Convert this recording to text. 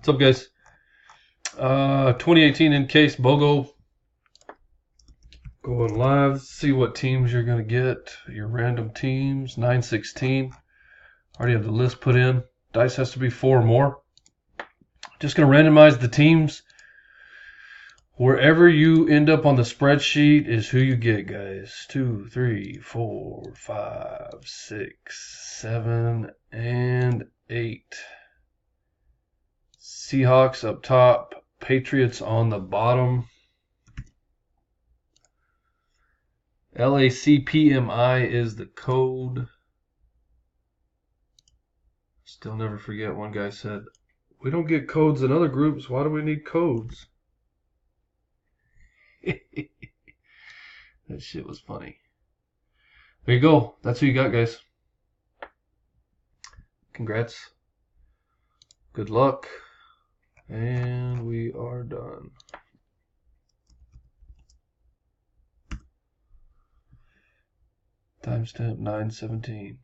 What's up, guys? 2018 Encased Bogo going live. Let's see what teams you're going to get. Your random teams. 916. Already have the list put in. Dice has to be 4 or more. Just going to randomize the teams. Wherever you end up on the spreadsheet is who you get, guys. 2, 3, 4, 5, 6, 7, and 8. Seahawks up top. Patriots on the bottom. LACPMI is the code. Still never forget, one guy said, "We don't get codes in other groups. Why do we need codes?" That shit was funny. There you go. That's who you got, guys. Congrats. Good luck. And we are done. Timestamp 9:17.